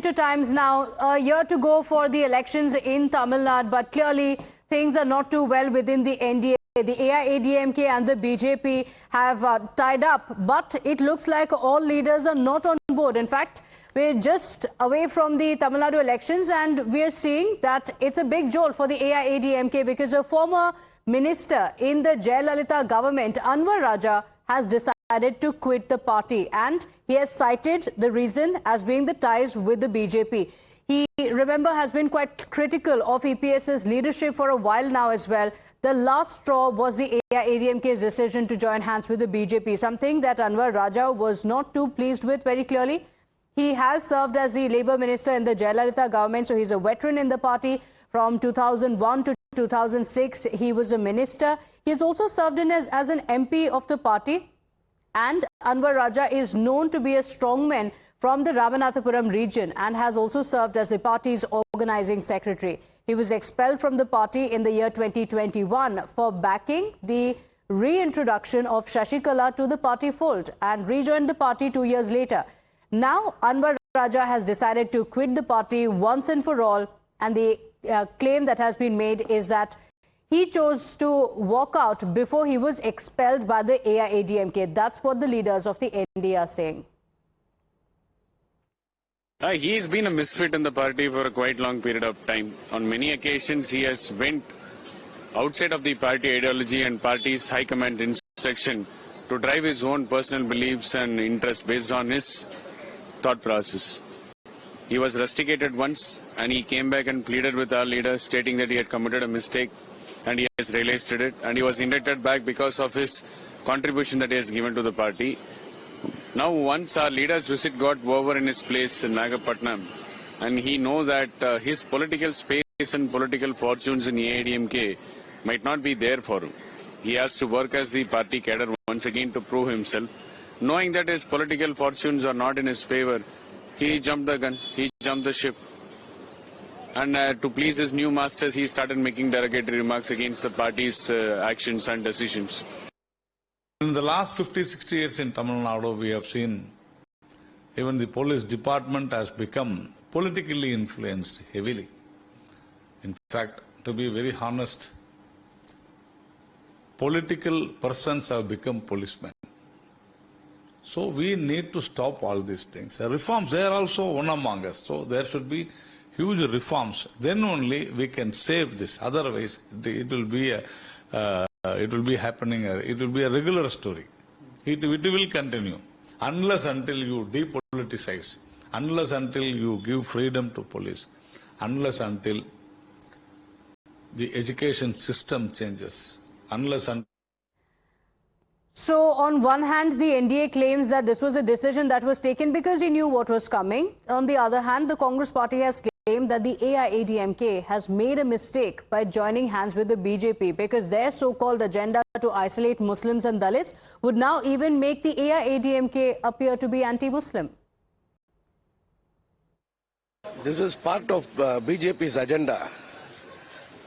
winter times now, a year to go for the elections in Tamil Nadu, but clearly things are not too well within the NDA. The AIADMK and the BJP have tied up, but it looks like all leaders are not on board. In fact, we're just away from the Tamil Nadu elections and we're seeing that it's a big jolt for the AIADMK because a former minister in the Jayalalitha government, Anwar Raja, has decided to quit the party, and he has cited the reason as being the ties with the BJP. He, remember, has been quite critical of EPS's leadership for a while now as well. The last straw was the AIADMK's decision to join hands with the BJP, something that Anwar Raja was not too pleased with very clearly. He has served as the Labour Minister in the Jayalalitha government, so he's a veteran in the party. From 2001 to 2006, he was a minister. He has also served in as an MP of the party. And Anwar Raja is known to be a strongman from the Ramanathapuram region and has also served as the party's organizing secretary. He was expelled from the party in the year 2021 for backing the reintroduction of Shashikala to the party fold and rejoined the party 2 years later. Now, Anwar Raja has decided to quit the party once and for all, and the claim that has been made is that he chose to walk out before he was expelled by the AIADMK. That's what the leaders of the NDA are saying. He's been a misfit in the party for a quite long period of time. On many occasions, he has went outside of the party ideology and party's high command instruction to drive his own personal beliefs and interests based on his thought process. He was rusticated once and he came back and pleaded with our leaders, stating that he had committed a mistake and he has realized it, and he was inducted back because of his contribution that he has given to the party. Now, once our leader's visit got over in his place in Nagapatnam, and he knows that his political space and political fortunes in AIADMK might not be there for him. He has to work as the party cadre once again to prove himself. Knowing that his political fortunes are not in his favor, he jumped the gun, he jumped the ship. And to please his new masters, he started making derogatory remarks against the party's actions and decisions. In the last 50-60 years in Tamil Nadu, we have seen even the police department has become politically influenced heavily. In fact, to be very honest, political persons have become policemen. So we need to stop all these things. Reforms, they are also one among us. So there should be huge reforms. Then only we can save this. Otherwise, it will be happening. It will be a regular story. It will continue unless until you depoliticize, unless until you give freedom to police, unless until the education system changes, unless until. So, on one hand, the NDA claims that this was a decision that was taken because he knew what was coming. On the other hand, the Congress party has claimed that the AIADMK has made a mistake by joining hands with the BJP because their so-called agenda to isolate Muslims and Dalits would now even make the AIADMK appear to be anti-Muslim. This is part of BJP's agenda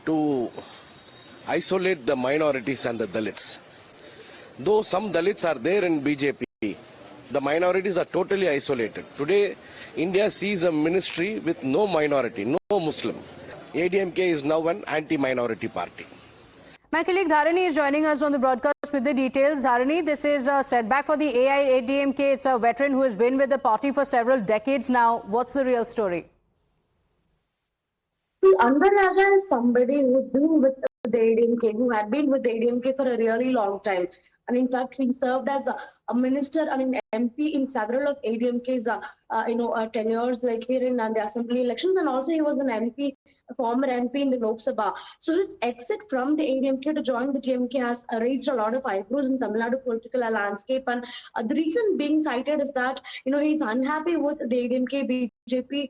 to isolate the minorities and the Dalits. Though some Dalits are there in BJP, the minorities are totally isolated. Today, India sees a ministry with no minority, no Muslim. ADMK is now an anti-minority party. My colleague Dharani is joining us on the broadcast with the details. Dharani, this is a setback for the AIADMK. It's a veteran who has been with the party for several decades now. What's the real story? Anwar Raja is somebody who's been with the AIADMK, who had been with the AIADMK for a really long time. And in fact, he served as a minister and an MP in several of AIADMK's, tenures, like here in the assembly elections, and also he was an MP, a former MP in the Lok Sabha. So his exit from the AIADMK to join the DMK has raised a lot of eyebrows in Tamil Nadu political landscape, and the reason being cited is that he's unhappy with the AIADMK BJP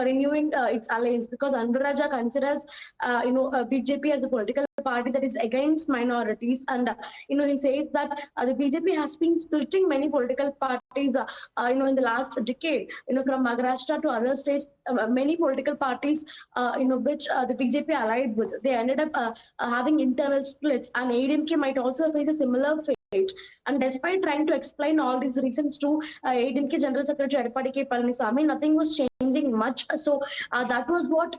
renewing its alliance because Anwar Raja considers BJP as a political party that is against minorities, and he says that the BJP has been splitting many political parties in the last decade, from Maharashtra to other states. Many political parties which the BJP allied with, they ended up having internal splits, and AIADMK might also face a similar fate. state. And despite trying to explain all these reasons to AIADMK General Secretary Edapadi K. Palaniswamy, nothing was changing much. So that was what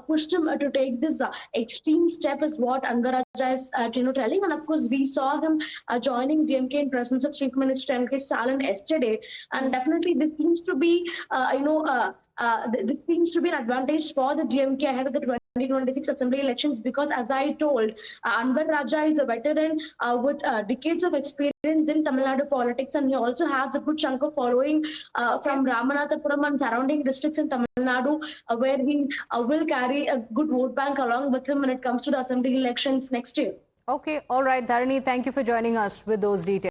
pushed him to take this extreme step, is what Anwar Raja is telling. And of course, we saw him joining DMK in presence of Chief Minister M.K. Stalin yesterday. And definitely this seems to be, this seems to be an advantage for the DMK ahead of the 2026 Assembly elections, because as I told, Anwar Raja is a veteran with decades of experience in Tamil Nadu politics, and he also has a good chunk of following from Ramanathapuram and surrounding districts in Tamil Nadu, where he will carry a good vote bank along with him when it comes to the Assembly elections next year. Okay, all right, Dharani, thank you for joining us with those details.